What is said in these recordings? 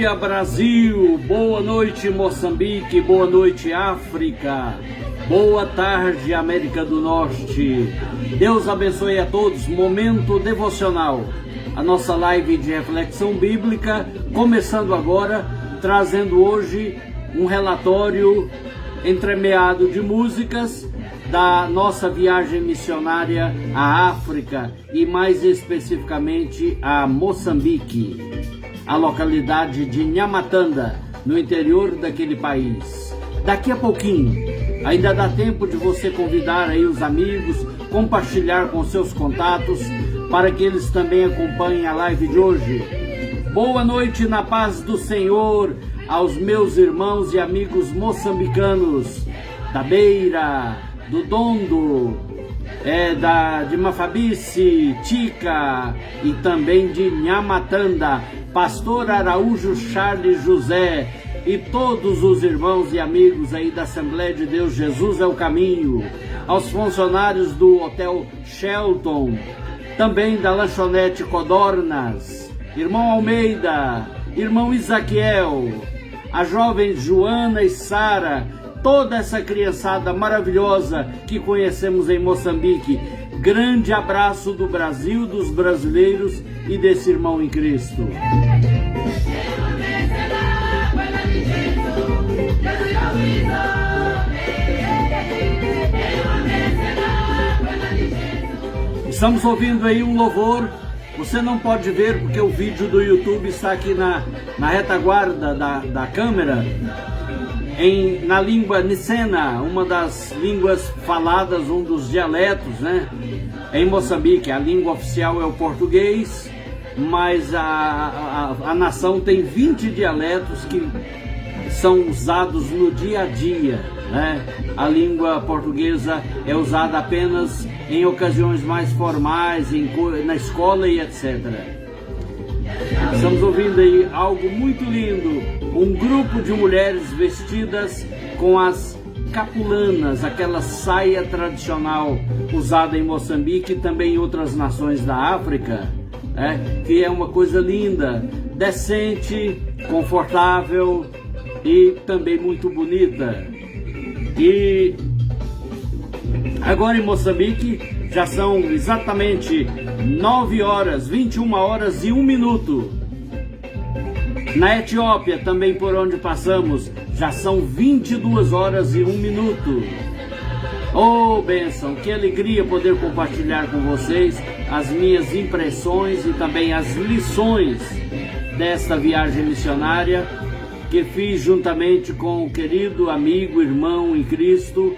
dia, Brasil! Boa noite, Moçambique! Boa noite, África! Boa tarde, América do Norte! Deus abençoe a todos. Momento devocional. A nossa live de reflexão bíblica, começando agora, trazendo hoje um relatório entremeado de músicas da nossa viagem missionária à África e mais especificamente a Moçambique, a localidade de Nhamatanda, no interior daquele país. Daqui a pouquinho, ainda dá tempo de você convidar aí os amigos, compartilhar com seus contatos, para que eles também acompanhem a live de hoje. Boa noite na paz do Senhor aos meus irmãos e amigos moçambicanos da Beira, do Dondo, de Mafabice, Tica e também de Nhamatanda, Pastor Araújo Charles José e todos os irmãos e amigos aí da Assembleia de Deus Jesus é o Caminho, aos funcionários do Hotel Shelton, também da Lanchonete Codornas, irmão Almeida, irmão Isaquiel, a jovens Joana e Sara, toda essa criançada maravilhosa que conhecemos em Moçambique. Grande abraço do Brasil, dos brasileiros e desse irmão em Cristo. Estamos ouvindo aí um louvor. Você não pode ver porque o vídeo do YouTube está aqui na retaguarda da câmera, na língua nicena, uma das línguas faladas, um dos dialetos, né? Em Moçambique, a língua oficial é o português, mas a nação tem 20 dialetos que são usados no dia a dia, né? A língua portuguesa é usada apenas em ocasiões mais formais, na escola e etc. Estamos ouvindo aí algo muito lindo, um grupo de mulheres vestidas com as capulanas, aquela saia tradicional usada em Moçambique e também em outras nações da África, que é uma coisa linda, decente, confortável e também muito bonita. E agora em Moçambique já são exatamente 9 horas, 21 horas e 1 minuto. Na Etiópia, também por onde passamos, já são 22 horas e 1 minuto. Oh, bênção, que alegria poder compartilhar com vocês as minhas impressões e também as lições desta viagem missionária que fiz juntamente com o querido amigo, irmão em Cristo,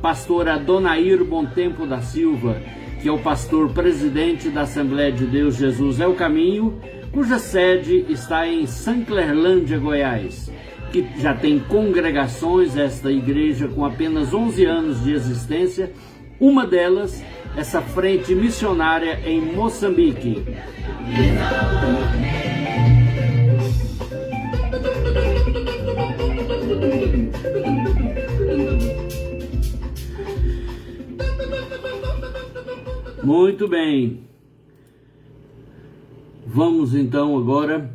pastor Adonair Bontempo da Silva, que é o pastor presidente da Assembleia de Deus Jesus é o Caminho, cuja sede está em Sanclerlândia, Goiás, que já tem congregações, esta igreja com apenas 11 anos de existência, uma delas, essa frente missionária em Moçambique. Muito bem, vamos então agora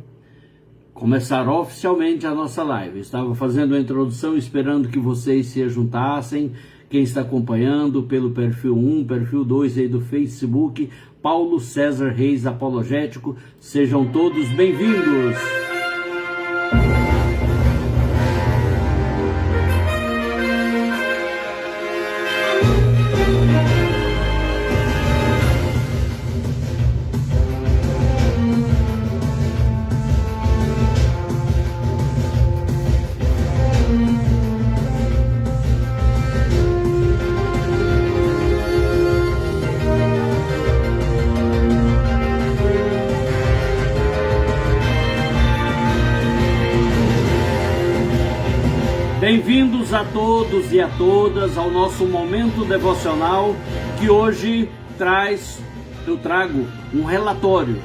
começar oficialmente a nossa live. Estava fazendo a introdução esperando que vocês se juntassem, quem está acompanhando pelo perfil 1, perfil 2 aí do Facebook, Paulo César Reis Apologético, sejam todos bem-vindos. Bem-vindos a todos e a todas ao nosso momento devocional, que hoje eu trago um relatório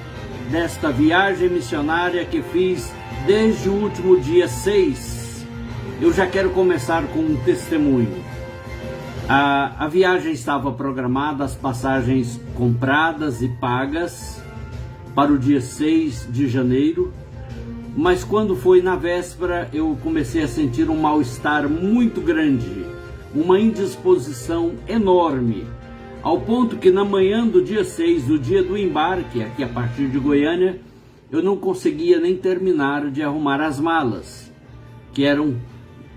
desta viagem missionária que fiz desde o último dia 6. Eu já quero começar com um testemunho. A viagem estava programada, as passagens compradas e pagas para o dia 6 de janeiro. mas quando foi na véspera eu comecei a sentir um mal-estar muito grande, uma indisposição enorme, ao ponto que na manhã do dia 6, do dia do embarque, aqui a partir de Goiânia, eu não conseguia nem terminar de arrumar as malas, que eram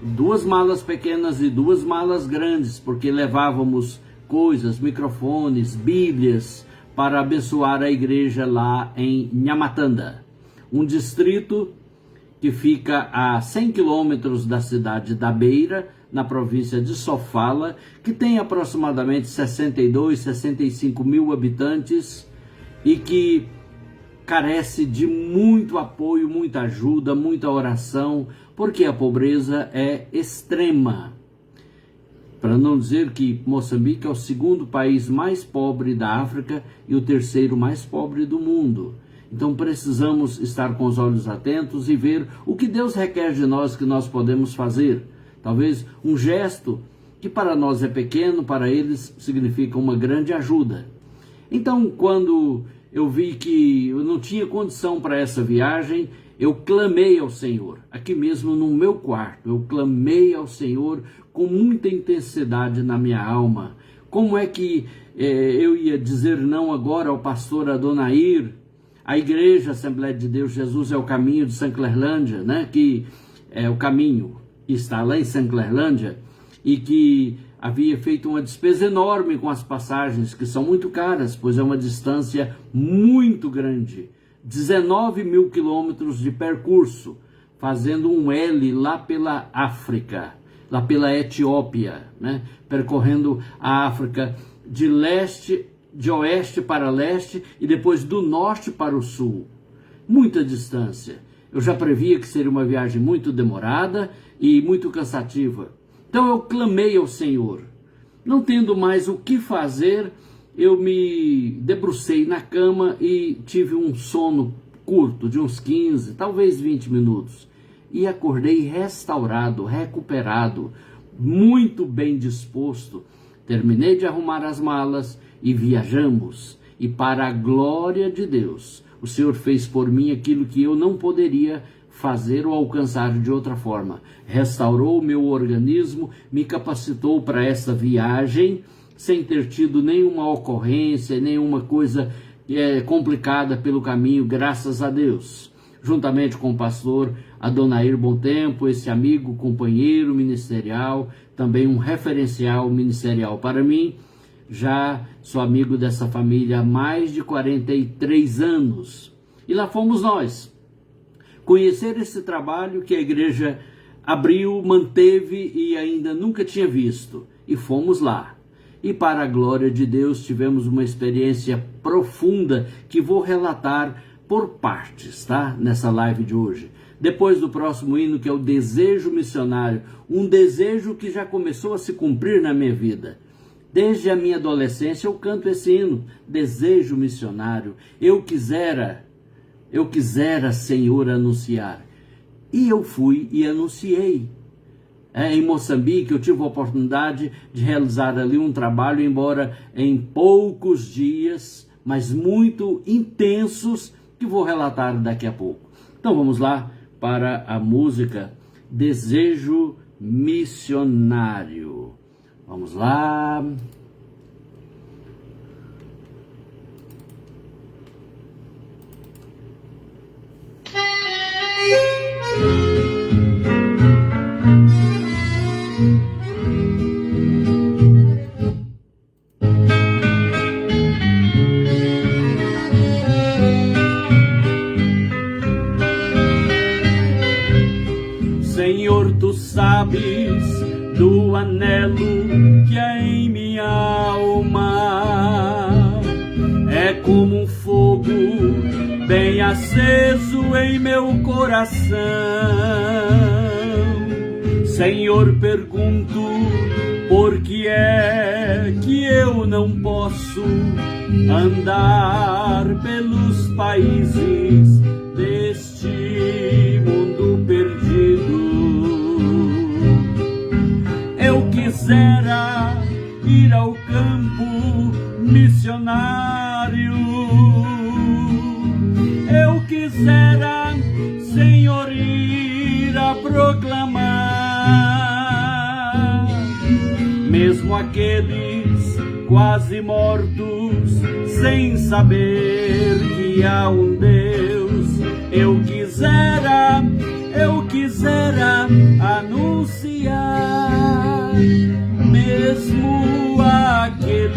2 malas pequenas e 2 malas grandes, porque levávamos coisas, microfones, bíblias, para abençoar a igreja lá em Nhamatanda, um distrito que fica a 100 quilômetros da cidade da Beira, na província de Sofala, que tem aproximadamente 62, 65 mil habitantes e que carece de muito apoio, muita ajuda, muita oração, porque a pobreza é extrema. Para não dizer que Moçambique é o 2º país mais pobre da África e o 3º mais pobre do mundo. Então precisamos estar com os olhos atentos e ver o que Deus requer de nós que nós podemos fazer. Talvez um gesto que para nós é pequeno, para eles significa uma grande ajuda. Então, quando eu vi que eu não tinha condição para essa viagem, eu clamei ao Senhor, aqui mesmo no meu quarto, eu clamei ao Senhor com muita intensidade na minha alma. Como é que eu ia dizer não agora ao pastor Adonair, a igreja Assembleia de Deus Jesus é o caminho de Sanclerlândia, né? Que é o caminho que está lá em Sanclerlândia, e que havia feito uma despesa enorme com as passagens, que são muito caras, pois é uma distância muito grande, 19 mil quilômetros de percurso, fazendo um L lá pela África, lá pela Etiópia, né? Percorrendo a África de oeste para leste e depois do norte para o sul. Muita distância. Eu já previa que seria uma viagem muito demorada e muito cansativa. Então eu clamei ao Senhor. Não tendo mais o que fazer, eu me debrucei na cama e tive um sono curto, de uns 15, talvez 20 minutos. E acordei restaurado, recuperado, muito bem disposto. Terminei de arrumar as malas e viajamos. E para a glória de Deus, o Senhor fez por mim aquilo que eu não poderia fazer ou alcançar de outra forma. Restaurou o meu organismo, me capacitou para essa viagem, sem ter tido nenhuma ocorrência, nenhuma coisa complicada pelo caminho, graças a Deus. Juntamente com o pastor Adonair Bom Tempo, esse amigo, companheiro ministerial, também um referencial ministerial para mim. Já sou amigo dessa família há mais de 43 anos. E lá fomos nós conhecer esse trabalho que a igreja abriu, manteve e ainda nunca tinha visto. E fomos lá. E para a glória de Deus tivemos uma experiência profunda que vou relatar por partes, tá? Nessa live de hoje. Depois do próximo hino, que é o desejo missionário, um desejo que já começou a se cumprir na minha vida. Desde a minha adolescência eu canto esse hino, desejo missionário. Eu quisera, Senhor, anunciar. E eu fui e anunciei. Em Moçambique eu tive a oportunidade de realizar ali um trabalho, embora em poucos dias, mas muito intensos, que vou relatar daqui a pouco. Então vamos lá para a música Desejo Missionário. Vamos lá. Senhor, tu sabes do anelo que há em minha alma. É como um fogo bem aceso em meu coração. Senhor, pergunto, por que é que eu não posso andar pelos países deste mundo perdido? Eu quisera ir ao campo missionário. Eu quisera, Senhor, Mesmo aqueles quase mortos, sem saber que há um Deus, eu quisera anunciar. Mesmo aqueles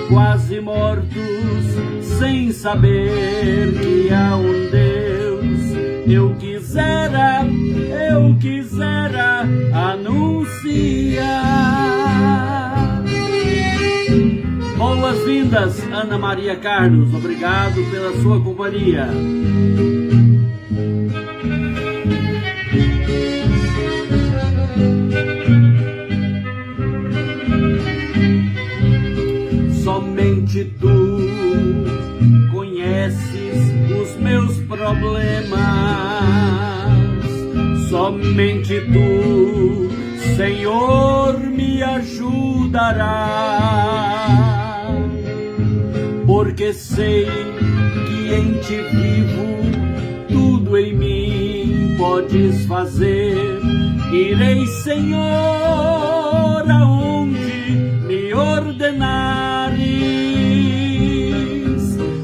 quase mortos, sem saber que há um Deus, eu quisera anunciar. Boas-vindas, Ana Maria Carlos, obrigado pela sua companhia. Somente tu conheces os meus problemas, somente tu, Senhor, me ajudará, porque sei que em ti vivo, tudo em mim podes fazer. Irei, Senhor, aonde me ordenares.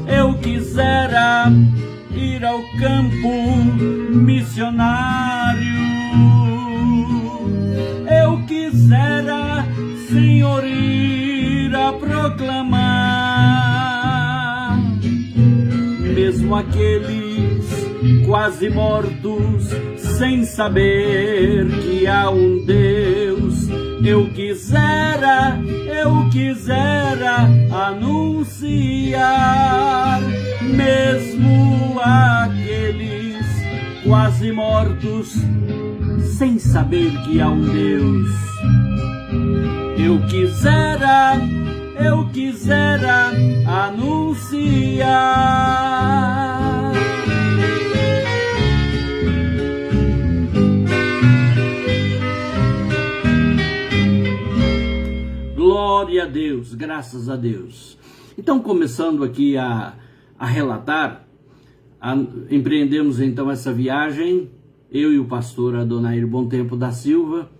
Eu quisera ir ao campo missionário, eu quisera, Senhor, ir a proclamar. Mesmo aqueles quase mortos, sem saber que há um Deus, eu quisera anunciar. Mesmo aqueles quase mortos, sem saber que há um Deus, eu quisera anunciar. Glória a Deus, graças a Deus. Então, começando aqui a relatar, empreendemos então essa viagem, eu e o pastor Adonair Bom Tempo da Silva,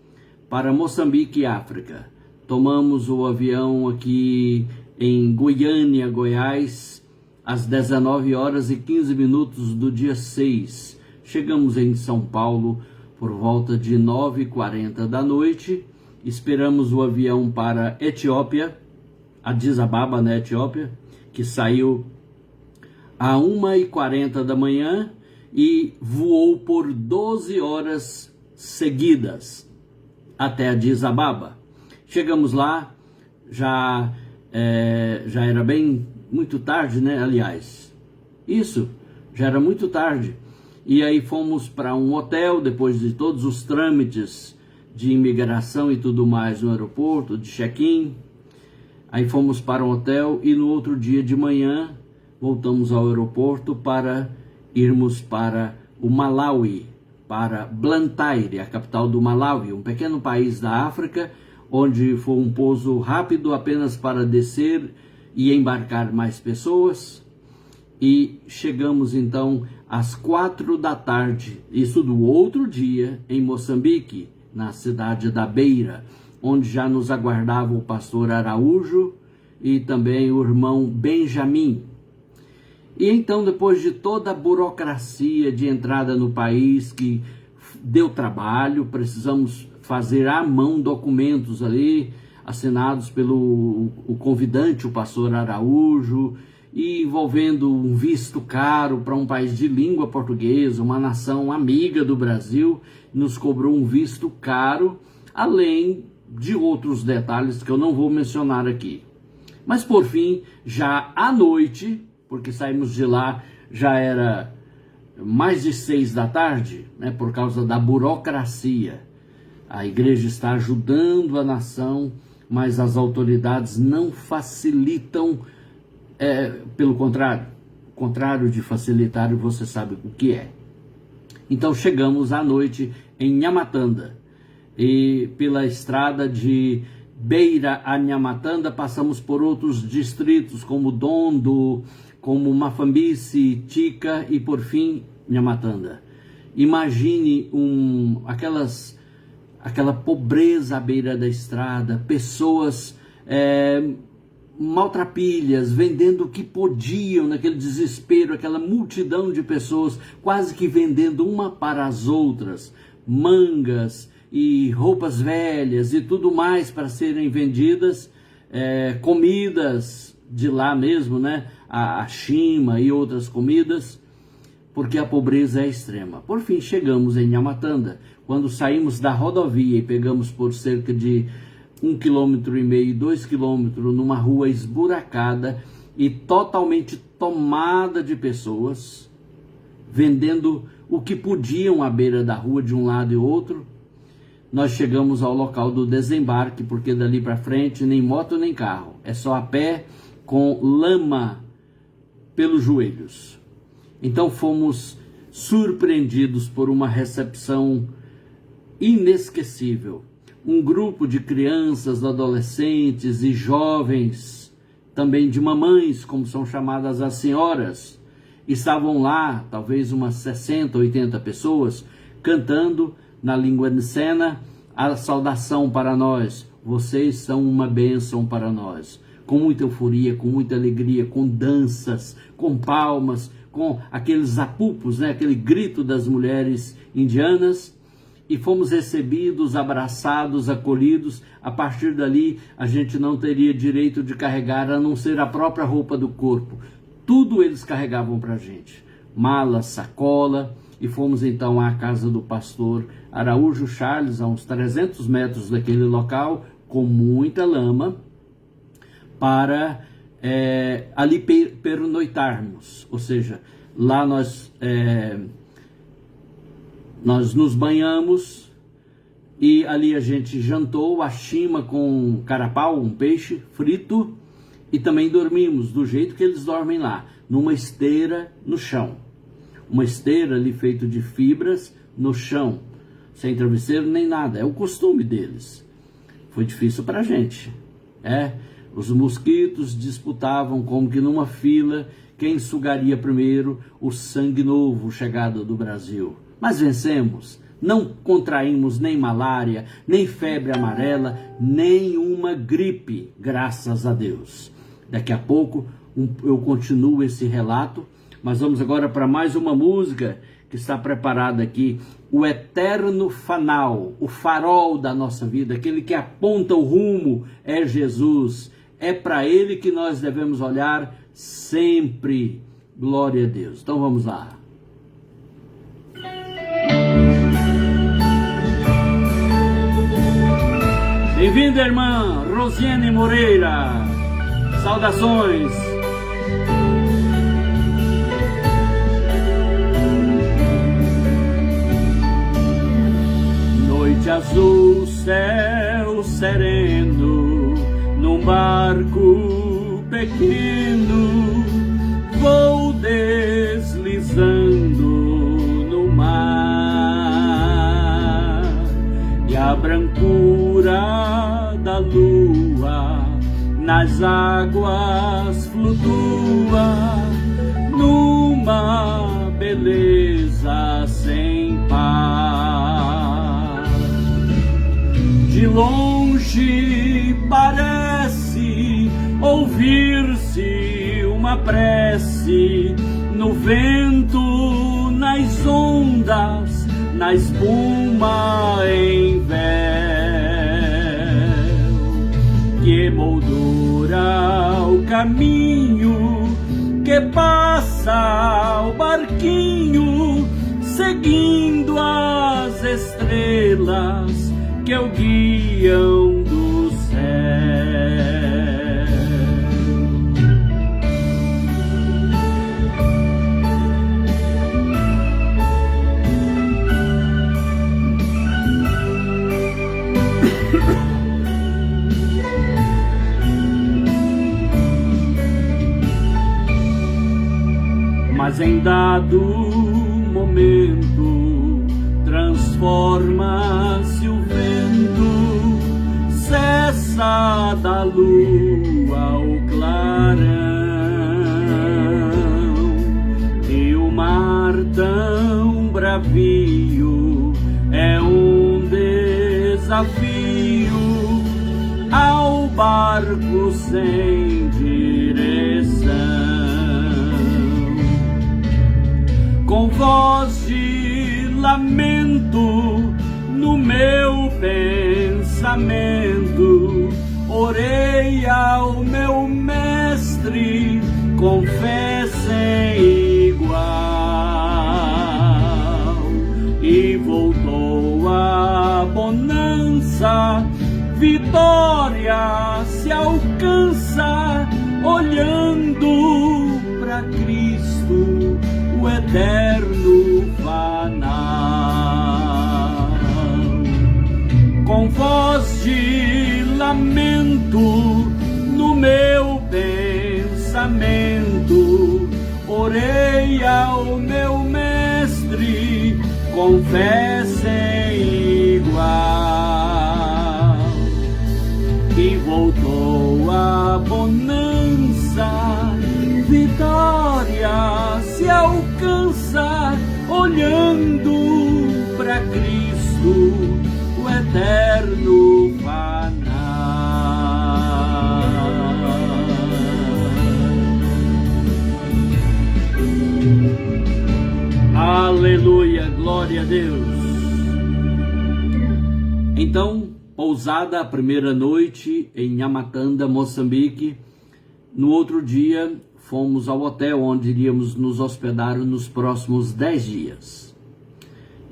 para Moçambique, África. Tomamos o avião aqui em Goiânia, Goiás, às 19h15 do dia 6. Chegamos em São Paulo por volta de 9h40 da noite. Esperamos o avião para Etiópia, Addis Ababa, na Etiópia, que saiu a 1h40 da manhã e voou por 12 horas seguidas até Addis Ababa. Chegamos lá, já era muito tarde, né? Aliás, isso, já era muito tarde. E aí fomos para um hotel, depois de todos os trâmites de imigração e tudo mais no aeroporto, de check-in. Aí fomos para um hotel e no outro dia de manhã voltamos ao aeroporto para irmos para o Malawi, para Blantyre, a capital do Malawi, um pequeno país da África, onde foi um pouso rápido apenas para descer e embarcar mais pessoas. E chegamos então às 4 da tarde, isso do outro dia, em Moçambique, na cidade da Beira, onde já nos aguardava o pastor Araújo e também o irmão Benjamin. E então, depois de toda a burocracia de entrada no país, que deu trabalho, precisamos fazer à mão documentos ali, assinados pelo convidante, o pastor Araújo, e envolvendo um visto caro para um país de língua portuguesa, uma nação amiga do Brasil, nos cobrou um visto caro, além de outros detalhes que eu não vou mencionar aqui. Mas por fim, já à noite, porque saímos de lá, já era mais de 6 da tarde, né, por causa da burocracia. A igreja está ajudando a nação, mas as autoridades não facilitam, pelo contrário. O contrário de facilitar, você sabe o que é. Então chegamos à noite em Nhamatanda, e pela estrada de Beira a Nhamatanda passamos por outros distritos como Dondo, como Mafambice, Tica e por fim Nhamatanda. Imagine aquela pobreza à beira da estrada, pessoas maltrapilhas, vendendo o que podiam naquele desespero, aquela multidão de pessoas quase que vendendo uma para as outras, mangas e roupas velhas e tudo mais para serem vendidas, comidas de lá mesmo, né? A chima e outras comidas, porque a pobreza é extrema. Por fim, chegamos em Nhamatanda. Quando saímos da rodovia e pegamos por cerca de 1,5 km, 2 km, numa rua esburacada e totalmente tomada de pessoas, vendendo o que podiam à beira da rua de um lado e outro, nós chegamos ao local do desembarque, porque dali para frente nem moto nem carro, é só a pé com lama pelos joelhos. Então fomos surpreendidos por uma recepção inesquecível. Um grupo de crianças, adolescentes e jovens, também de mamães, como são chamadas as senhoras, estavam lá, talvez umas 60, 80 pessoas, cantando na língua nicena a saudação para nós. Vocês são uma bênção para nós. Com muita euforia, com muita alegria, com danças, com palmas, com aqueles apupos, né? Aquele grito das mulheres indianas. E fomos recebidos, abraçados, acolhidos. A partir dali, a gente não teria direito de carregar, a não ser a própria roupa do corpo. Tudo eles carregavam para a gente. Mala, sacola. E fomos então à casa do pastor Araújo Charles, a uns 300 metros daquele local, com muita lama, para ali pernoitarmos. Ou seja, lá nós nos banhamos e ali a gente jantou a chima com carapau, um peixe frito, e também dormimos do jeito que eles dormem lá, numa esteira no chão. Uma esteira ali feita de fibras no chão, sem travesseiro nem nada, é o costume deles. Foi difícil para a gente, os mosquitos disputavam como que numa fila quem sugaria primeiro o sangue novo chegado do Brasil. Mas vencemos, não contraímos nem malária, nem febre amarela, nem uma gripe, graças a Deus. Daqui a pouco eu continuo esse relato, mas vamos agora para mais uma música que está preparada aqui. O eterno fanal, o farol da nossa vida, aquele que aponta o rumo, é Jesus. É para ele que nós devemos olhar sempre. Glória a Deus. Então vamos lá. Bem-vinda, irmã Rosiane Moreira. Saudações. Noite azul, céu sereno, num barco pequeno, vou deslizando no mar, e a brancura da lua nas águas flutua numa beleza sem par. De longe parece ouvir-se uma prece no vento, nas ondas, na espuma em véu, que moldura o caminho, que passa o barquinho, seguindo as estrelas que o guiam do céu. Mas em dado momento transforma-se o vento, cessa da lua o clarão, e o mar tão bravio é um desafio desafio ao barco sem direção. Com voz de lamento no meu pensamento, orei ao meu mestre com fé sem igual, e voltou a bonança, vitória se alcança, olhando para Cristo, o eterno fanal. Com voz de lamento no meu pensamento, orei ao meu mestre com fé sem igual, e voltou a bonança, vitória se alcança, olhando para Cristo, o eterno fanal. Aleluia, glória a Deus. Então, pousada a primeira noite em Nhamatanda, Moçambique. No outro dia, fomos ao hotel onde iríamos nos hospedar nos próximos 10 dias.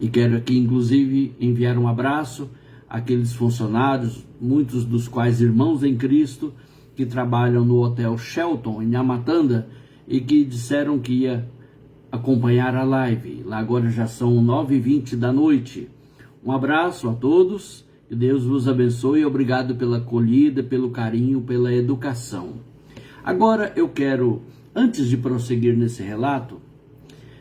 E quero aqui, inclusive, enviar um abraço àqueles funcionários, muitos dos quais irmãos em Cristo, que trabalham no Hotel Shelton, em Nhamatanda, e que disseram que ia acompanhar a live. Lá agora já são 9h20 da noite. Um abraço a todos, que Deus vos abençoe, obrigado pela acolhida, pelo carinho, pela educação. Agora eu quero, antes de prosseguir nesse relato,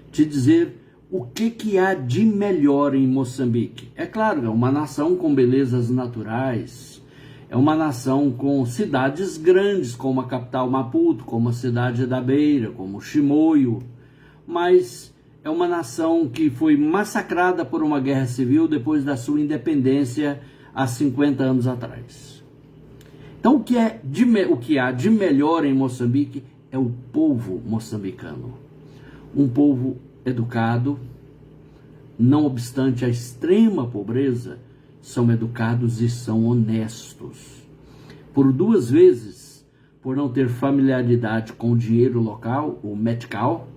te dizer o que há de melhor em Moçambique. É claro, é uma nação com belezas naturais, é uma nação com cidades grandes, como a capital Maputo, como a cidade da Beira, como Chimoio, mas é uma nação que foi massacrada por uma guerra civil depois da sua independência há 50 anos atrás. Então o que há de melhor em Moçambique é o povo moçambicano. Um povo educado, não obstante a extrema pobreza, são educados e são honestos. Por 2 vezes, por não ter familiaridade com o dinheiro local, o metical,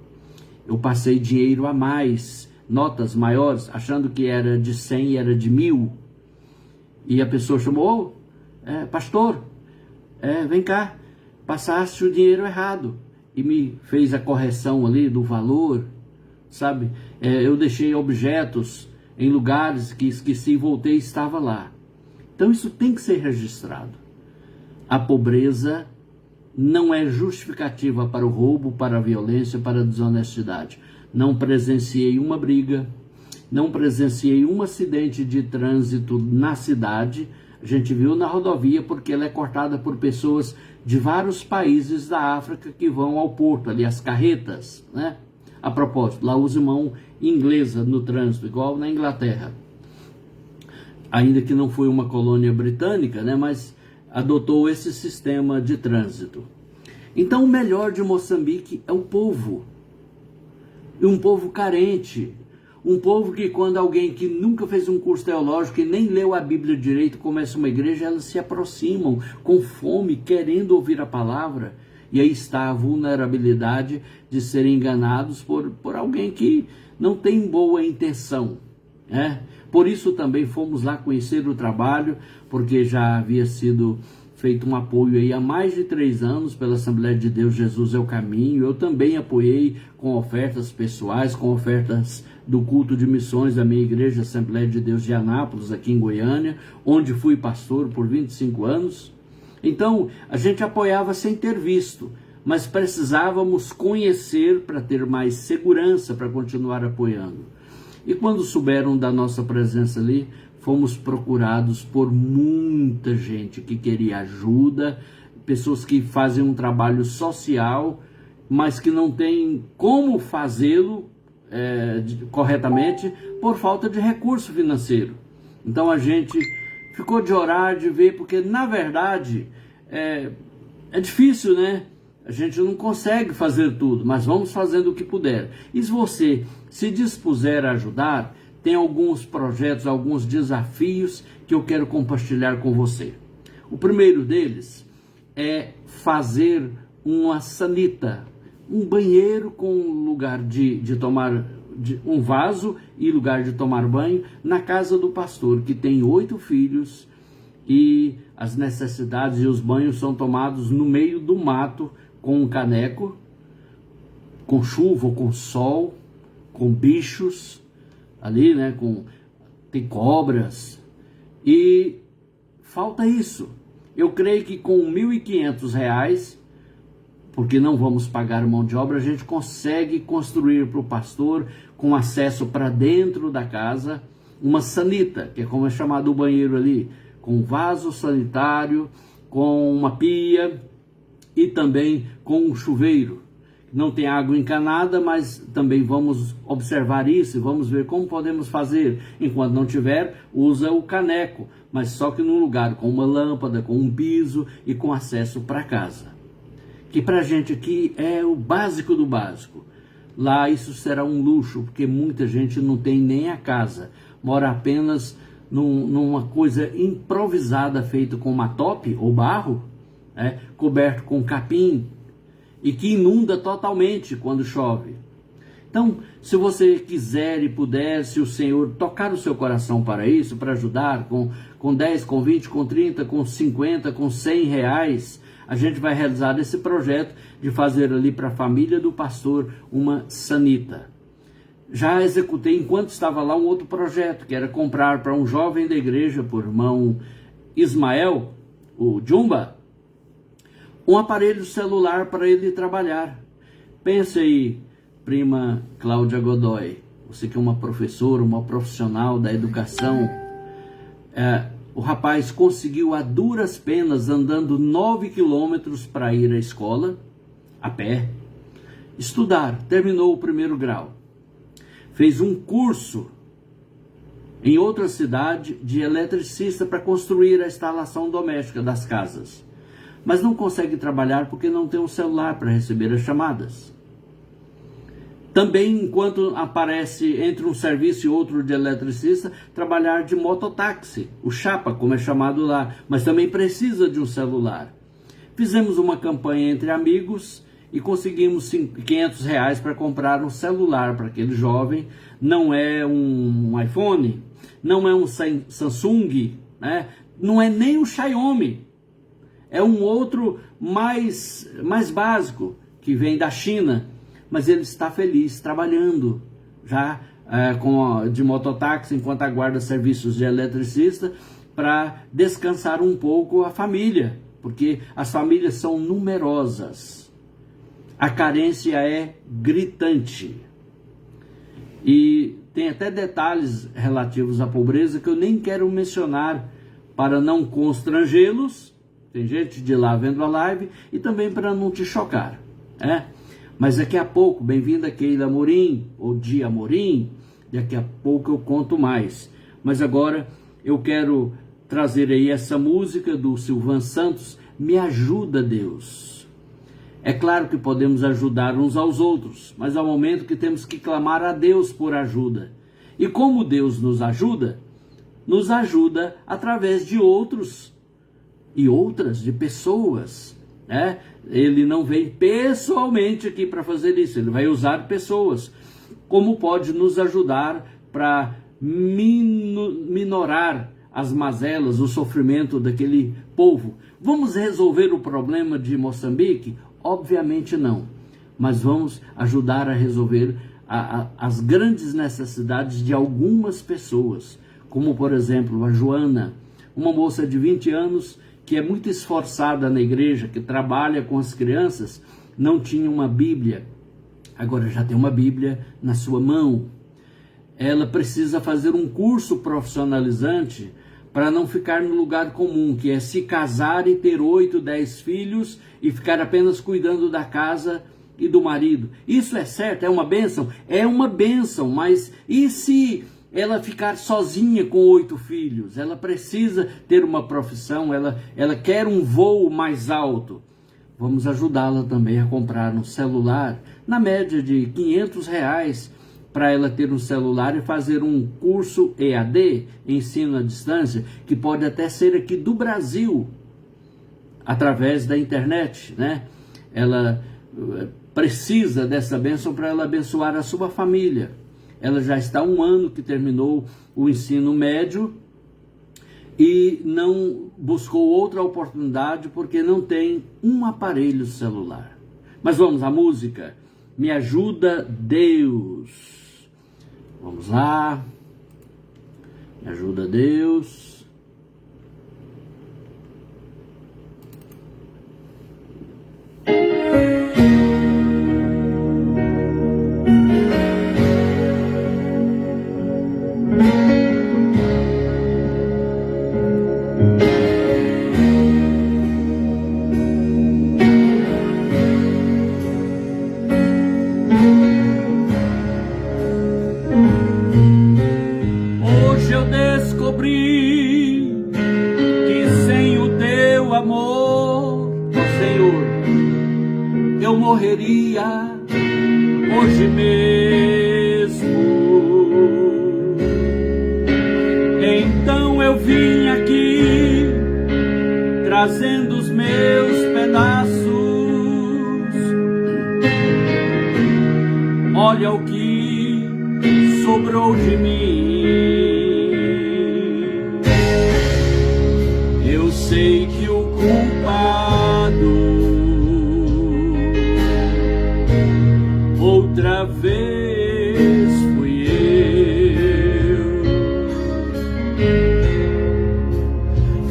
eu passei dinheiro a mais, notas maiores, achando que era de 100 e era de 1000. E a pessoa chamou, pastor, vem cá, passaste o dinheiro errado. E me fez a correção ali do valor, sabe? Eu deixei objetos em lugares que esqueci e voltei e estava lá. Então isso tem que ser registrado. A pobreza não é justificativa para o roubo, para a violência, para a desonestidade. Não presenciei uma briga, não presenciei um acidente de trânsito na cidade. A gente viu na rodovia porque ela é cortada por pessoas de vários países da África que vão ao porto, ali as carretas, né? A propósito, lá usa mão inglesa no trânsito, igual na Inglaterra. Ainda que não foi uma colônia britânica, né? Mas adotou esse sistema de trânsito. Então o melhor de Moçambique é o povo. E um povo carente. Um povo que quando alguém que nunca fez um curso teológico e nem leu a Bíblia direito começa uma igreja, elas se aproximam com fome, querendo ouvir a palavra. E aí está a vulnerabilidade de serem enganados por alguém que não tem boa intenção, né? Por isso também fomos lá conhecer o trabalho, porque já havia sido feito um apoio aí há mais de 3 anos pela Assembleia de Deus Jesus é o Caminho. Eu também apoiei com ofertas pessoais, com ofertas do culto de missões da minha igreja Assembleia de Deus de Anápolis, aqui em Goiânia, onde fui pastor por 25 anos. Então, a gente apoiava sem ter visto, mas precisávamos conhecer para ter mais segurança para continuar apoiando. E quando souberam da nossa presença ali, fomos procurados por muita gente que queria ajuda, pessoas que fazem um trabalho social, mas que não têm como fazê-lo corretamente por falta de recurso financeiro. Então a gente ficou de orar, de ver, porque na verdade é difícil, né? A gente não consegue fazer tudo, mas vamos fazendo o que puder. E se você se dispuser a ajudar, tem alguns projetos, alguns desafios que eu quero compartilhar com você. O primeiro deles é fazer uma sanita, um banheiro com lugar de tomar, um vaso e lugar de tomar banho na casa do pastor, que tem 8 filhos e as necessidades e os banhos são tomados no meio do mato, com um caneco, com chuva, com sol, com bichos ali, né? Tem cobras e falta isso. Eu creio que com R$1.500, porque não vamos pagar mão de obra, a gente consegue construir para o pastor, com acesso para dentro da casa, uma sanita, que é como é chamado o banheiro ali, com vaso sanitário, com uma pia e também com um chuveiro. Não tem água encanada, mas também vamos observar isso e vamos ver como podemos fazer. Enquanto não tiver, usa o caneco, mas só que num lugar com uma lâmpada, com um piso e com acesso para casa. Que para a gente aqui é o básico do básico. Lá isso será um luxo, porque muita gente não tem nem a casa, mora apenas numa coisa improvisada, feita com matope ou barro, coberto com capim, e que inunda totalmente quando chove. Então, se você quiser e puder, se o Senhor tocar o seu coração para isso, para ajudar com 10, com 20, com 30, com 50, com R$100, a gente vai realizar esse projeto de fazer ali para a família do pastor uma sanita. Já executei, enquanto estava lá, um outro projeto, que era comprar para um jovem da igreja, por irmão Ismael, o Jumba, um aparelho celular para ele trabalhar. Pense aí, prima Cláudia Godoy, você que é uma professora, uma profissional da educação, o rapaz conseguiu a duras penas, andando 9 quilômetros para ir à escola, a pé, estudar, terminou o 1º grau. Fez um curso em outra cidade de eletricista para construir a instalação doméstica das casas. Mas não consegue trabalhar porque não tem um celular para receber as chamadas. Também, enquanto aparece entre um serviço e outro de eletricista, trabalhar de mototáxi, o chapa, como é chamado lá, mas também precisa de um celular. Fizemos uma campanha entre amigos e conseguimos R$500 para comprar um celular para aquele jovem. Não é um iPhone, não é um Samsung, né? Não é nem um Xiaomi. É um outro mais básico, que vem da China, mas ele está feliz trabalhando já de mototáxi, enquanto aguarda serviços de eletricista, para descansar um pouco a família, porque as famílias são numerosas. A carência é gritante. E tem até detalhes relativos à pobreza que eu nem quero mencionar para não constrangê-los. Tem gente de lá vendo a live e também para não te chocar, Mas daqui a pouco, bem-vinda Keila Amorim, ou Dia Amorim, daqui a pouco eu conto mais. Mas agora eu quero trazer aí essa música do Silvan Santos, Me Ajuda Deus. É claro que podemos ajudar uns aos outros, mas há um momento que temos que clamar a Deus por ajuda. E como Deus nos ajuda através de outros e outras, de pessoas, Ele não vem pessoalmente aqui para fazer isso, ele vai usar pessoas. Como pode nos ajudar para minorar as mazelas, o sofrimento daquele povo? Vamos resolver o problema de Moçambique? Obviamente não, mas vamos ajudar a resolver as grandes necessidades de algumas pessoas, como por exemplo a Joana, uma moça de 20 anos, que é muito esforçada na igreja, que trabalha com as crianças, não tinha uma Bíblia, agora já tem uma Bíblia na sua mão. Ela precisa fazer um curso profissionalizante para não ficar no lugar comum, que é se casar e ter 8, 10 filhos e ficar apenas cuidando da casa e do marido. Isso é certo? É uma bênção? É uma bênção, mas e se ela ficar sozinha com 8 filhos. Ela precisa ter uma profissão, ela quer um voo mais alto. Vamos ajudá-la também a comprar um celular, na média de R$500, para ela ter um celular e fazer um curso EAD, ensino à distância, que pode até ser aqui do Brasil, através da internet, né? Ela precisa dessa bênção para ela abençoar a sua família. Ela já está há 1 ano que terminou o ensino médio e não buscou outra oportunidade porque não tem um aparelho celular. Mas vamos à música. Me ajuda, Deus. Vamos lá. Me ajuda, Deus. Hoje eu descobri que sem o teu amor, Senhor, eu morreria hoje mesmo. Então eu vim aqui trazendo os meus pedaços. Olha o que sobrou de mim. Eu sei que o culpado outra vez fui eu.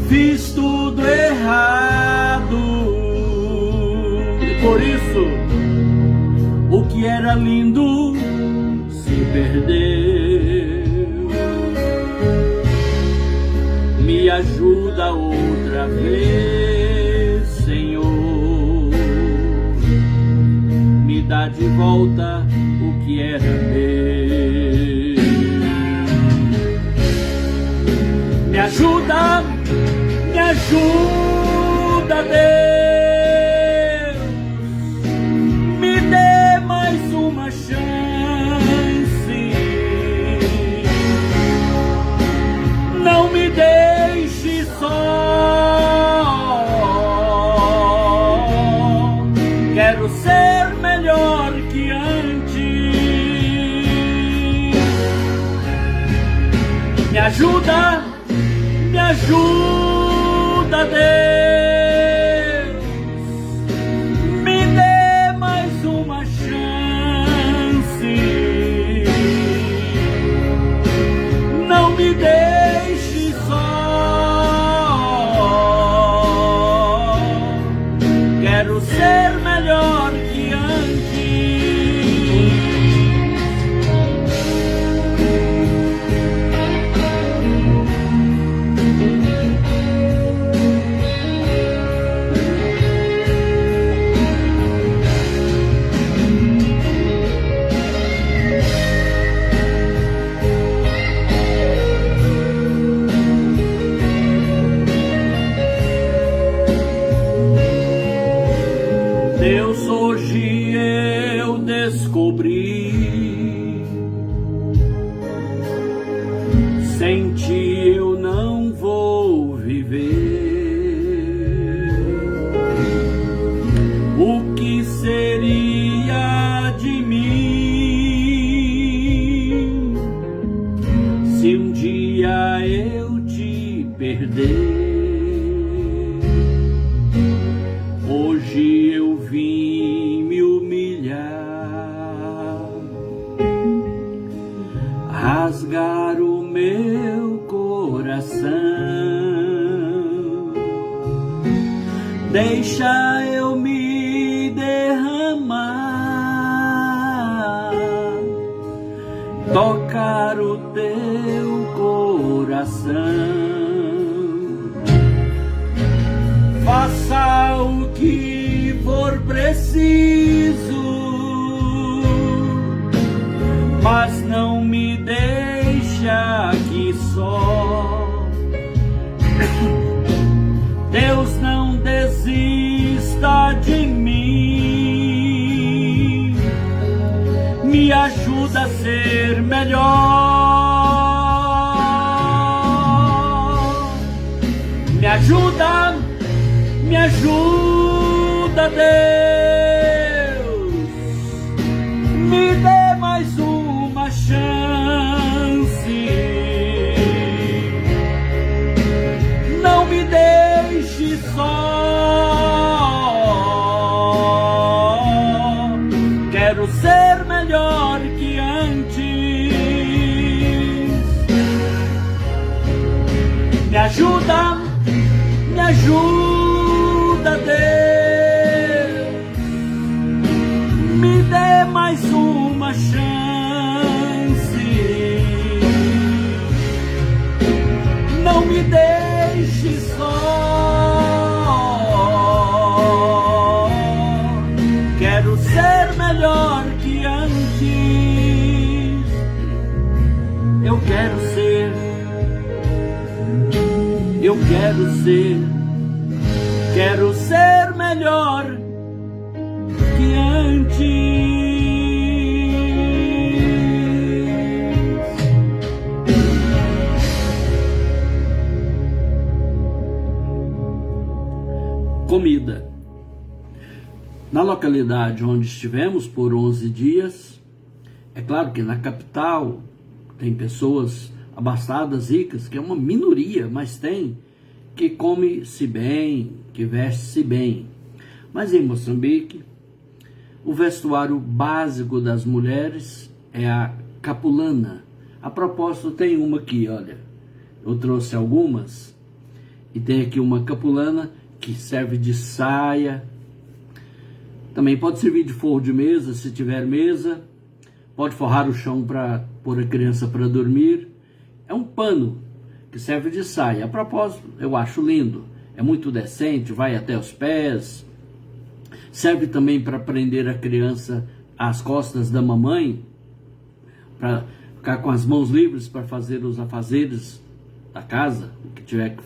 Fiz tudo errado e por isso o que era lindo se perdeu. Me ajuda outra vez, Senhor. Me dá de volta o que era meu. Me ajuda, Deus. Me dê mais uma chance. Não me deixe só. Quero ser melhor que antes. Me ajuda, Deus. Me dê mais uma chance. Não me deixe só. Quero ser melhor que antes. Deus, hoje eu descobri, sem ti eu não vou viver. O que seria de mim se um dia eu te perder? Hoje eu vim me humilhar, rasgar o meu coração. Deixa eu me derramar, tocar o teu coração. Faça o que for preciso, mas não me deixa ajuda a ser melhor. Me ajuda, Deus, me dê mais uma chance. Não me deixe só. Quero ser melhor que antes. Me ajuda, Deus, me dê mais uma chance. Não me deixe só. Quero ser melhor que antes. Eu quero ser melhor que antes. Comida. Na localidade onde estivemos por 11 dias, é claro que na capital tem pessoas abastadas, ricas, que é uma minoria, mas tem, que come-se bem, que veste-se bem. Mas em Moçambique, o vestuário básico das mulheres é a capulana. A propósito, tem uma aqui, olha, eu trouxe algumas, e tem aqui uma capulana que serve de saia, também pode servir de forro de mesa, se tiver mesa, pode forrar o chão para pôr a criança para dormir. É um pano que serve de saia. A propósito, eu acho lindo, é muito decente, vai até os pés, serve também para prender a criança às costas da mamãe, para ficar com as mãos livres para fazer os afazeres da casa, o que tiver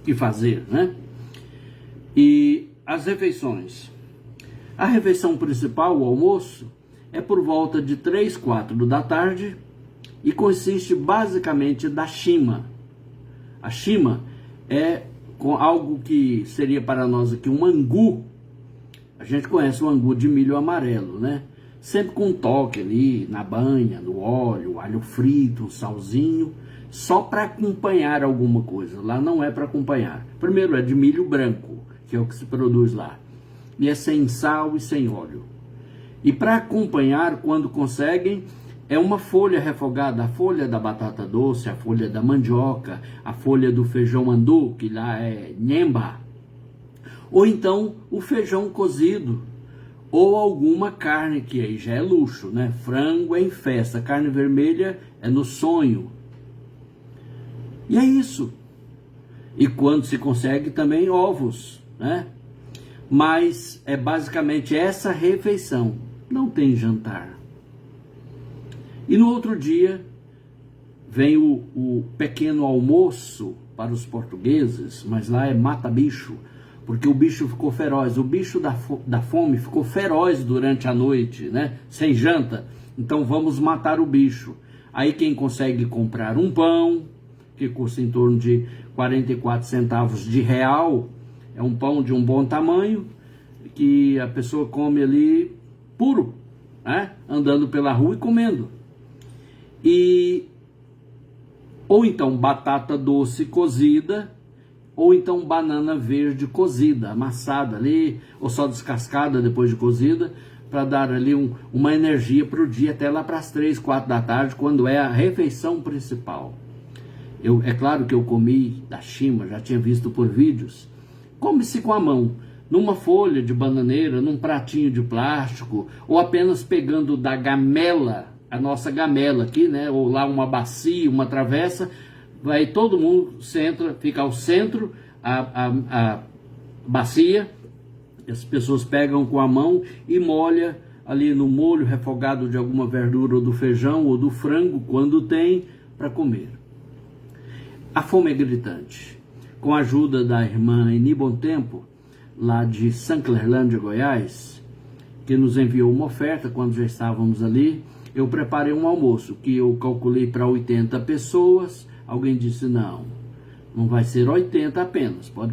que fazer, né? E as refeições. A refeição principal, o almoço, é por volta de 3, 4 da tarde e consiste basicamente da chima. A chima é com algo que seria para nós aqui um angu. A gente conhece o angu de milho amarelo, né? Sempre com um toque ali na banha, no óleo, alho frito, um salzinho, só para acompanhar alguma coisa. Lá não é para acompanhar. Primeiro é de milho branco, que é o que se produz lá. E é sem sal e sem óleo. E para acompanhar, quando conseguem, é uma folha refogada, a folha da batata doce, a folha da mandioca, a folha do feijão andu, que lá é nhemba, ou então o feijão cozido, ou alguma carne, que aí já é luxo, né? Frango é em festa, carne vermelha é no sonho. E é isso. E quando se consegue também ovos, né? Mas é basicamente essa refeição, não tem jantar. E no outro dia vem o pequeno almoço para os portugueses, mas lá é mata-bicho, porque o bicho ficou feroz, o bicho da fome ficou feroz durante a noite, né? Sem janta, então vamos matar o bicho. Aí quem consegue comprar um pão, que custa em torno de 44 centavos de real, é um pão de um bom tamanho, que a pessoa come ali puro, né? Andando pela rua e comendo. Ou então batata doce cozida, ou então banana verde cozida, amassada ali, ou só descascada depois de cozida, para dar ali uma energia para o dia, até lá para as 3, 4 da tarde, quando é a refeição principal. É claro que eu comi da chima, já tinha visto por vídeos. Come-se com a mão, numa folha de bananeira, num pratinho de plástico, ou apenas pegando da gamela, a nossa gamela aqui, né? Ou lá uma bacia, uma travessa, vai todo mundo, fica ao centro, a bacia, as pessoas pegam com a mão e molha ali no molho refogado de alguma verdura, ou do feijão, ou do frango, quando tem, para comer. A fome é gritante. Com a ajuda da irmã Eni Bom Tempo, lá de Sanclerlândia, Goiás, que nos enviou uma oferta quando já estávamos ali, eu preparei um almoço que eu calculei para 80 pessoas. Alguém disse, não vai ser 80 apenas, pode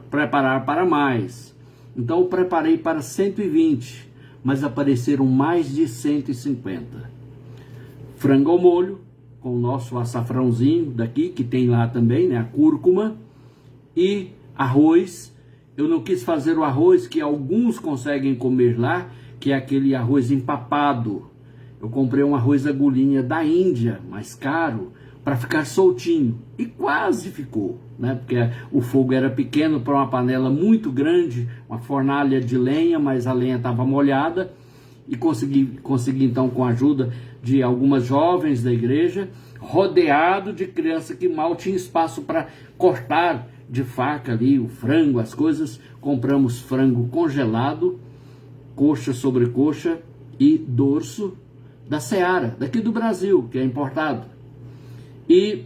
preparar para mais. Então eu preparei para 120, mas apareceram mais de 150. Frango ao molho, com o nosso açafrãozinho daqui, que tem lá também, né, a cúrcuma, e arroz. Eu não quis fazer o arroz que alguns conseguem comer lá, que é aquele arroz empapado. Eu comprei um arroz agulhinha da Índia, mais caro, para ficar soltinho. E quase ficou, né? Porque o fogo era pequeno para uma panela muito grande, uma fornalha de lenha, mas a lenha estava molhada. E consegui então, com a ajuda de algumas jovens da igreja, rodeado de criança que mal tinha espaço para cortar de faca ali o frango, as coisas. Compramos frango congelado, coxa sobre coxa e dorso da Seara, daqui do Brasil, que é importado. E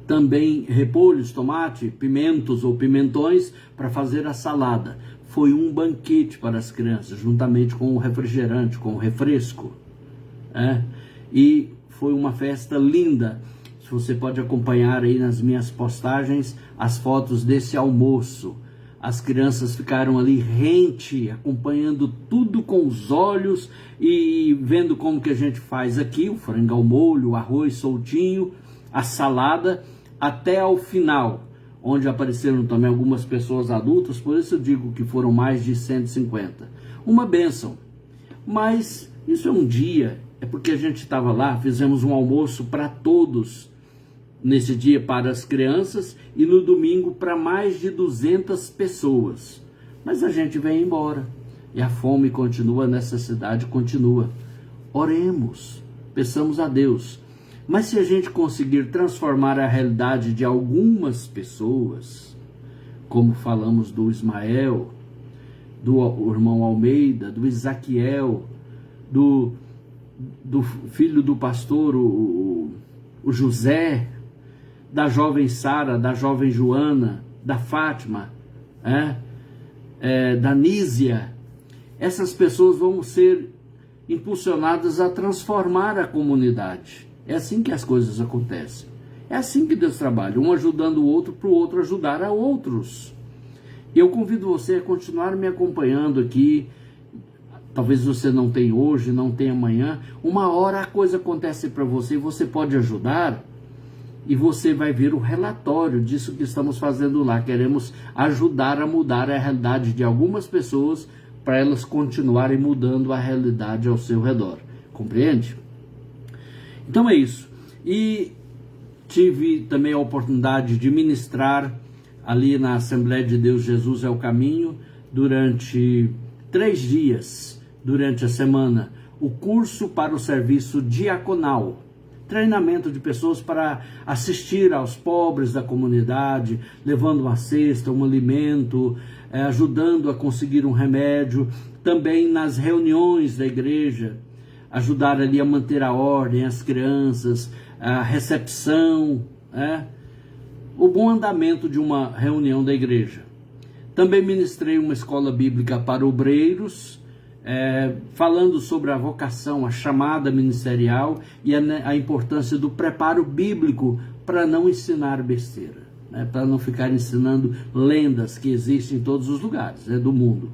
também repolhos, tomate, pimentos ou pimentões para fazer a salada. Foi um banquete para as crianças, juntamente com o refrigerante, com o refresco. E foi uma festa linda. Você pode acompanhar aí nas minhas postagens as fotos desse almoço. As crianças ficaram ali rente, acompanhando tudo com os olhos e vendo como que a gente faz aqui, o frango ao molho, o arroz soltinho, a salada, até ao final, onde apareceram também algumas pessoas adultas, por isso eu digo que foram mais de 150. Uma bênção. Mas isso é um dia, é porque a gente estava lá, fizemos um almoço para todos, nesse dia para as crianças e no domingo para mais de 200 pessoas. Mas a gente vem embora e a fome continua, a necessidade continua. Oremos, peçamos a Deus. Mas se a gente conseguir transformar a realidade de algumas pessoas, como falamos do Ismael, do irmão Almeida, do Isaquiel, do filho do pastor, o José, da jovem Sara, da jovem Joana, da Fátima, da Nísia, essas pessoas vão ser impulsionadas a transformar a comunidade. É assim que as coisas acontecem. É assim que Deus trabalha, um ajudando o outro para o outro ajudar a outros. E eu convido você a continuar me acompanhando aqui. Talvez você não tenha hoje, não tenha amanhã. Uma hora a coisa acontece para você e você pode ajudar. E você vai ver o relatório disso que estamos fazendo lá. Queremos ajudar a mudar a realidade de algumas pessoas para elas continuarem mudando a realidade ao seu redor. Compreende? Então é isso. E tive também a oportunidade de ministrar ali na Assembleia de Deus Jesus é o Caminho durante 3 dias, durante a semana, o curso para o serviço diaconal. Treinamento de pessoas para assistir aos pobres da comunidade, levando uma cesta, um alimento, ajudando a conseguir um remédio. Também nas reuniões da igreja, ajudar ali a manter a ordem, as crianças, a recepção, o bom andamento de uma reunião da igreja. Também ministrei uma escola bíblica para obreiros, falando sobre a vocação, a chamada ministerial e a importância do preparo bíblico para não ensinar besteira, para não ficar ensinando lendas que existem em todos os lugares do mundo.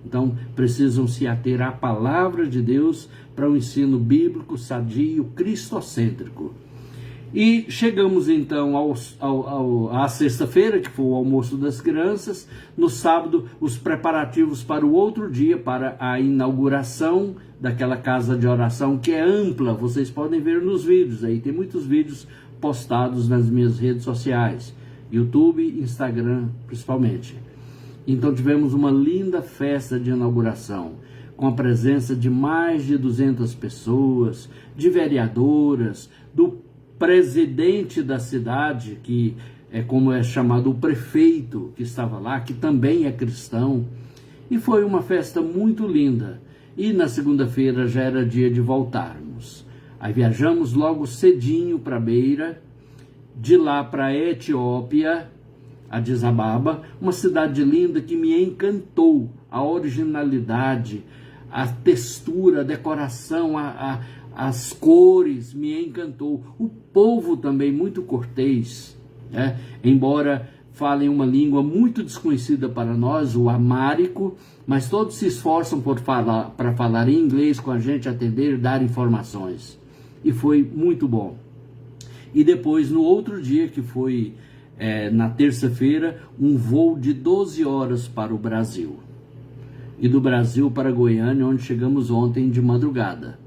Então precisam se ater à palavra de Deus para um ensino bíblico, sadio, cristocêntrico. E chegamos então à sexta-feira, que foi o almoço das crianças. No sábado, os preparativos para o outro dia, para a inauguração daquela casa de oração, que é ampla. Vocês podem ver nos vídeos aí, tem muitos vídeos postados nas minhas redes sociais, YouTube, Instagram principalmente. Então tivemos uma linda festa de inauguração, com a presença de mais de 200 pessoas, de vereadoras, do presidente da cidade, que é como é chamado o prefeito que estava lá, que também é cristão. E foi uma festa muito linda. E na segunda-feira já era dia de voltarmos. Aí viajamos logo cedinho para Beira, de lá para a Etiópia, Addis Ababa, uma cidade linda que me encantou, a originalidade, a textura, a decoração, as cores me encantou. O povo também muito cortês, né? Embora falem uma língua muito desconhecida para nós, o amárico, mas todos se esforçam para falar em inglês com a gente, atender, dar informações. E foi muito bom. E depois, no outro dia, que foi na terça-feira, um voo de 12 horas para o Brasil. E do Brasil para Goiânia, onde chegamos ontem de madrugada.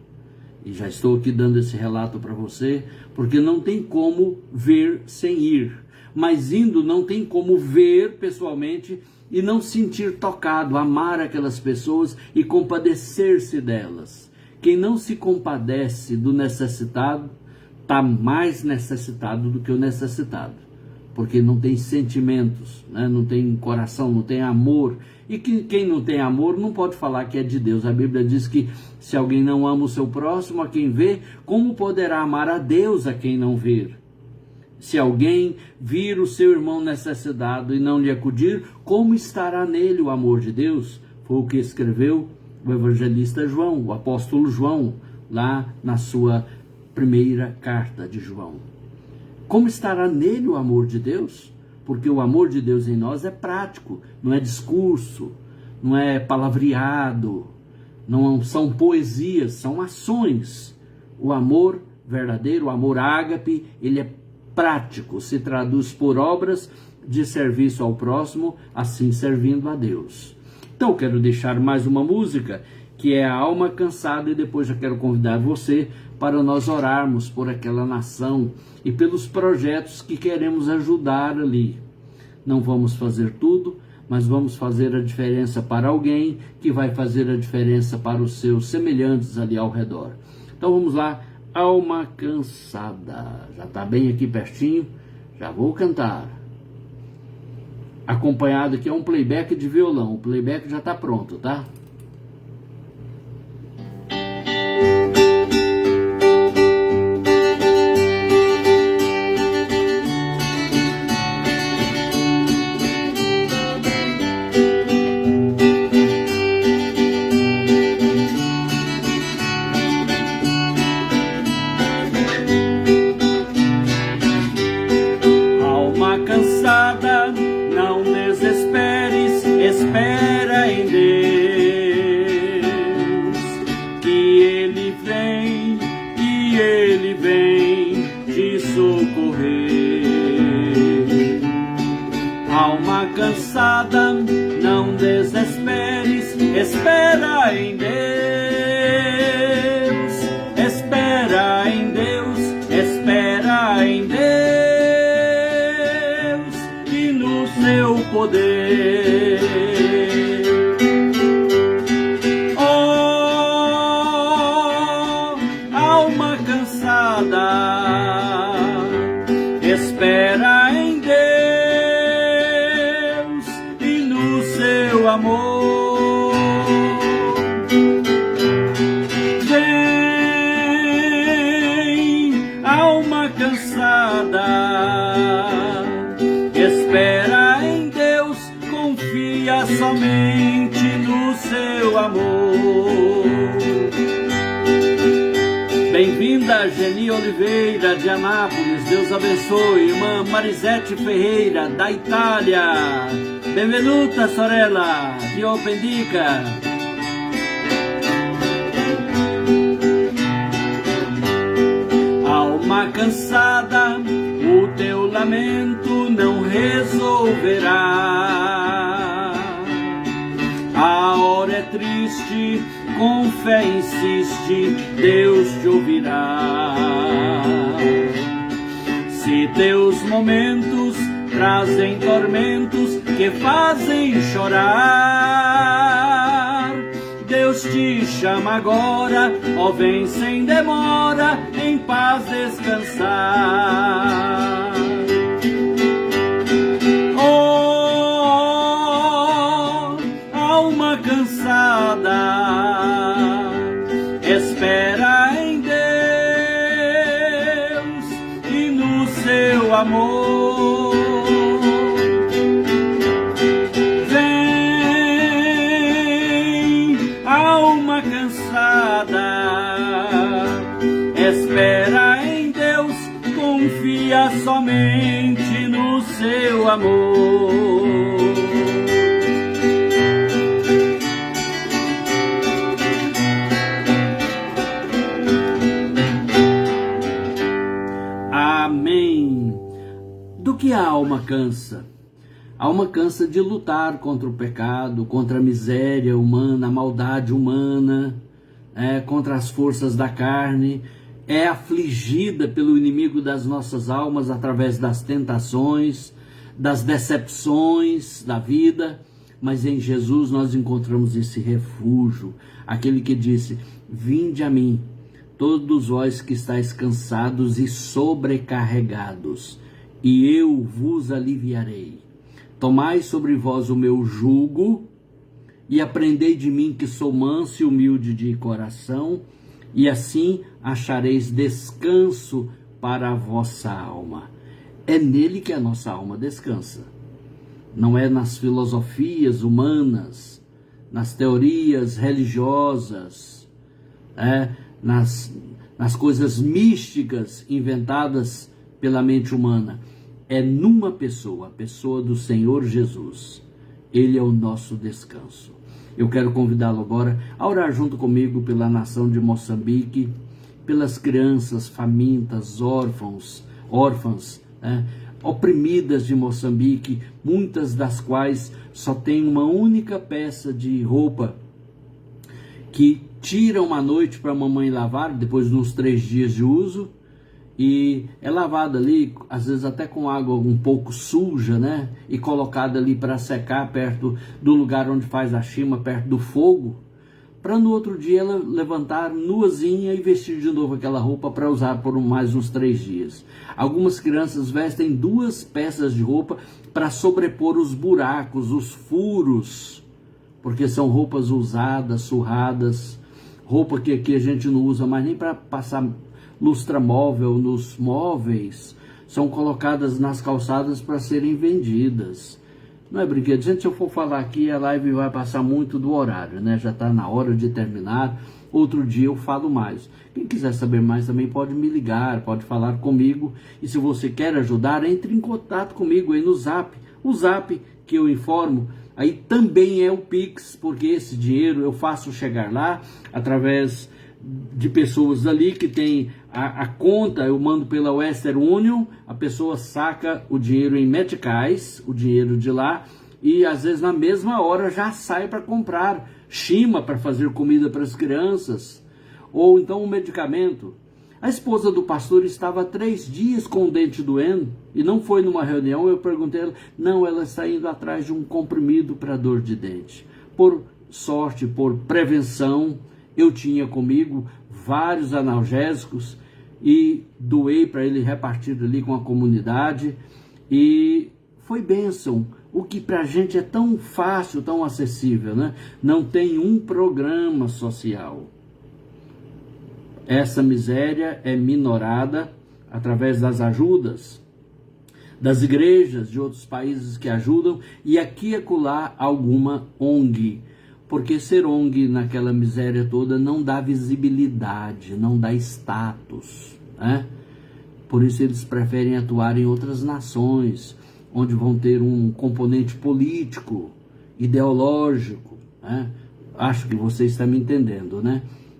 E já estou aqui dando esse relato para você, porque não tem como ver sem ir. Mas indo não tem como ver pessoalmente e não sentir tocado, amar aquelas pessoas e compadecer-se delas. Quem não se compadece do necessitado, está mais necessitado do que o necessitado. Porque não tem sentimentos, né? Não tem coração, não tem amor. E quem não tem amor não pode falar que é de Deus. A Bíblia diz que se alguém não ama o seu próximo, a quem vê, como poderá amar a Deus a quem não vê? Se alguém vir o seu irmão necessitado e não lhe acudir, como estará nele o amor de Deus? Foi o que escreveu o evangelista João, o apóstolo João, lá na sua primeira carta de João. Como estará nele o amor de Deus? Porque o amor de Deus em nós é prático, não é discurso, não é palavreado, não são poesias, são ações. O amor verdadeiro, o amor ágape, ele é prático, se traduz por obras de serviço ao próximo, assim servindo a Deus. Então eu quero deixar mais uma música, que é A Alma Cansada, e depois eu quero convidar você para nós orarmos por aquela nação e pelos projetos que queremos ajudar ali. Não vamos fazer tudo, mas vamos fazer a diferença para alguém que vai fazer a diferença para os seus semelhantes ali ao redor. Então vamos lá, Alma Cansada. Já está bem aqui pertinho, já vou cantar. Acompanhado aqui é um playback de violão, o playback já está pronto, tá? Espera em Deus, que Ele vem te socorrer. Alma cansada, não desesperes, espera em Deus, espera em Deus, espera em Deus, e no seu poder. Espera em Deus e no seu amor. Vem, alma cansada, espera em Deus, confia somente no seu amor. Bem-vinda, Geni Oliveira, de Anápolis, Deus abençoe. Irmã Marisete Ferreira, da Itália, benvenuta, sorella, Dio bendica. Alma cansada, o teu lamento não resolverá. A hora é triste, com fé insiste, Deus te ouvirá. Se teus momentos trazem tormentos que fazem chorar, Deus te chama agora, ó vem sem demora, em paz descansar. Oh, alma cansada, espera em Deus e no seu amor. Vem, alma cansada, amor. Amém. Do que a alma cansa? A alma cansa de lutar contra o pecado, contra a miséria humana, a maldade humana, contra as forças da carne. É afligida pelo inimigo das nossas almas através das tentações, das decepções da vida, mas em Jesus nós encontramos esse refúgio, aquele que disse: vinde a mim, todos vós que estáis cansados e sobrecarregados, e eu vos aliviarei. Tomai sobre vós o meu jugo e aprendei de mim, que sou manso e humilde de coração, e assim achareis descanso para a vossa alma. É nele que a nossa alma descansa. Não é nas filosofias humanas, nas teorias religiosas, nas coisas místicas inventadas pela mente humana. É numa pessoa, a pessoa do Senhor Jesus. Ele é o nosso descanso. Eu quero convidá-lo agora a orar junto comigo pela nação de Moçambique, pelas crianças famintas, órfãs, oprimidas de Moçambique, muitas das quais só têm uma única peça de roupa que tiram à noite para a mamãe lavar, depois de uns 3 dias de uso, e é lavada ali, às vezes até com água um pouco suja, e colocada ali para secar perto do lugar onde faz a chima, perto do fogo, para no outro dia ela levantar nuazinha e vestir de novo aquela roupa para usar por mais uns 3 dias. Algumas crianças vestem 2 peças de roupa para sobrepor os buracos, os furos, porque são roupas usadas, surradas, roupa que aqui a gente não usa mais nem para passar lustramóvel nos móveis, são colocadas nas calçadas para serem vendidas. Não é brinquedo. Gente, se eu for falar aqui, a live vai passar muito do horário, já está na hora de terminar. Outro dia eu falo mais. Quem quiser saber mais também pode me ligar, pode falar comigo. E se você quer ajudar, entre em contato comigo aí no Zap. O Zap que eu informo, aí também é o Pix, porque esse dinheiro eu faço chegar lá através de pessoas ali que tem a conta, eu mando pela Western Union, a pessoa saca o dinheiro em meticais, o dinheiro de lá, e às vezes na mesma hora já sai para comprar chima para fazer comida para as crianças, ou então um medicamento. A esposa do pastor estava há 3 dias com o dente doendo e não foi numa reunião. Eu perguntei a ela, não, ela está indo atrás de um comprimido para dor de dente. Por sorte, por prevenção, eu tinha comigo vários analgésicos e doei para ele repartir ali com a comunidade, e foi bênção, o que para a gente é tão fácil, tão acessível, Não tem um programa social. Essa miséria é minorada através das ajudas das igrejas de outros países que ajudam, e aqui e acolá alguma ONG, porque ser ONG naquela miséria toda não dá visibilidade, não dá status, Por isso eles preferem atuar em outras nações, onde vão ter um componente político, ideológico, Acho que você está me entendendo,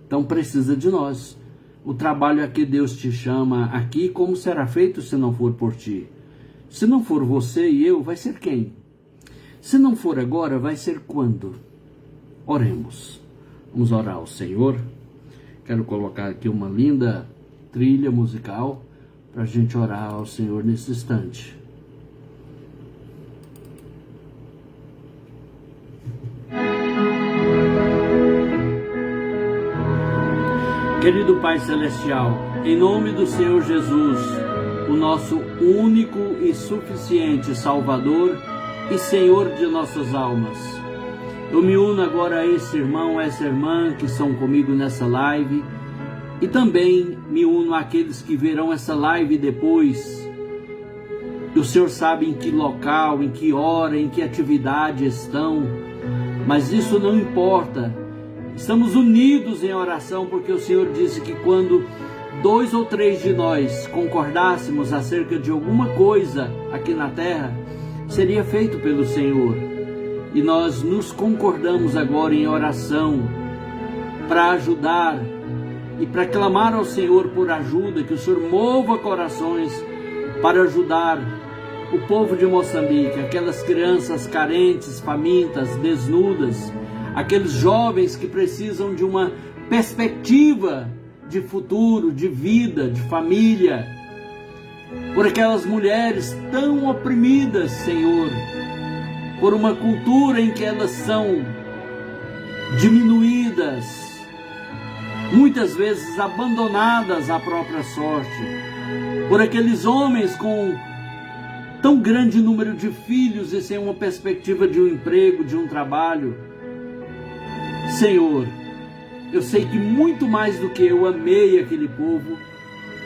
Então precisa de nós. O trabalho a que Deus te chama aqui, como será feito se não for por ti? Se não for você e eu, vai ser quem? Se não for agora, vai ser quando? Oremos. Vamos orar ao Senhor. Quero colocar aqui uma linda trilha musical para a gente orar ao Senhor nesse instante. Querido Pai Celestial, em nome do Senhor Jesus, o nosso único e suficiente Salvador e Senhor de nossas almas, eu me uno agora a esse irmão, essa irmã que estão comigo nessa live, e também me uno àqueles que verão essa live depois. E o Senhor sabe em que local, em que hora, em que atividade estão, mas isso não importa. Estamos unidos em oração, porque o Senhor disse que quando 2 ou 3 de nós concordássemos acerca de alguma coisa aqui na terra, seria feito pelo Senhor. E nós nos concordamos agora em oração para ajudar e para clamar ao Senhor por ajuda, que o Senhor mova corações para ajudar o povo de Moçambique, aquelas crianças carentes, famintas, desnudas, aqueles jovens que precisam de uma perspectiva de futuro, de vida, de família, por aquelas mulheres tão oprimidas, Senhor, por uma cultura em que elas são diminuídas, muitas vezes abandonadas à própria sorte, por aqueles homens com tão grande número de filhos e sem uma perspectiva de um emprego, de um trabalho. Senhor, eu sei que muito mais do que eu amei aquele povo,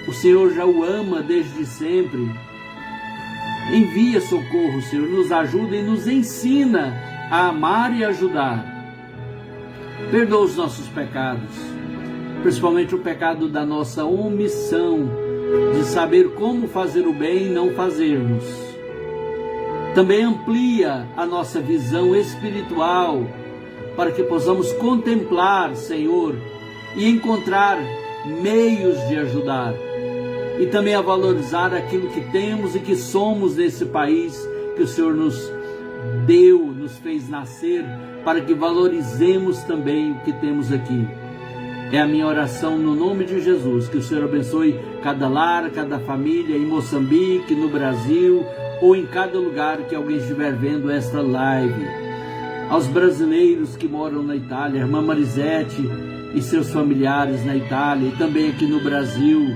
o Senhor já o ama desde sempre. Envia socorro, Senhor, nos ajuda e nos ensina a amar e ajudar. Perdoa os nossos pecados, principalmente o pecado da nossa omissão, de saber como fazer o bem e não fazermos. Também amplia a nossa visão espiritual, para que possamos contemplar, Senhor, e encontrar meios de ajudar. E também a valorizar aquilo que temos e que somos nesse país que o Senhor nos deu, nos fez nascer, para que valorizemos também o que temos aqui. É a minha oração no nome de Jesus, que o Senhor abençoe cada lar, cada família em Moçambique, no Brasil, ou em cada lugar que alguém estiver vendo esta live. Aos brasileiros que moram na Itália, a irmã Marisete e seus familiares na Itália, e também aqui no Brasil.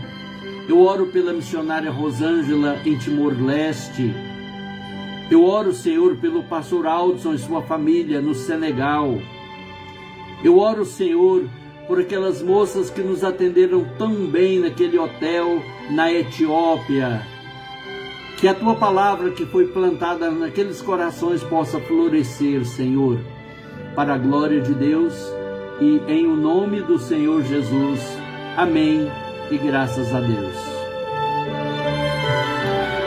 Eu oro pela missionária Rosângela em Timor-Leste. Eu oro, Senhor, pelo pastor Aldson e sua família no Senegal. Eu oro, Senhor, por aquelas moças que nos atenderam tão bem naquele hotel na Etiópia. Que a Tua palavra que foi plantada naqueles corações possa florescer, Senhor, para a glória de Deus e em o nome do Senhor Jesus. Amém. E graças a Deus.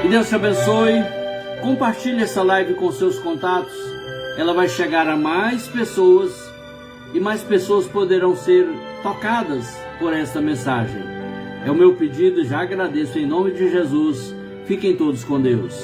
Que Deus te abençoe. Compartilhe essa live com seus contatos. Ela vai chegar a mais pessoas e mais pessoas poderão ser tocadas por esta mensagem. É o meu pedido, já agradeço em nome de Jesus. Fiquem todos com Deus.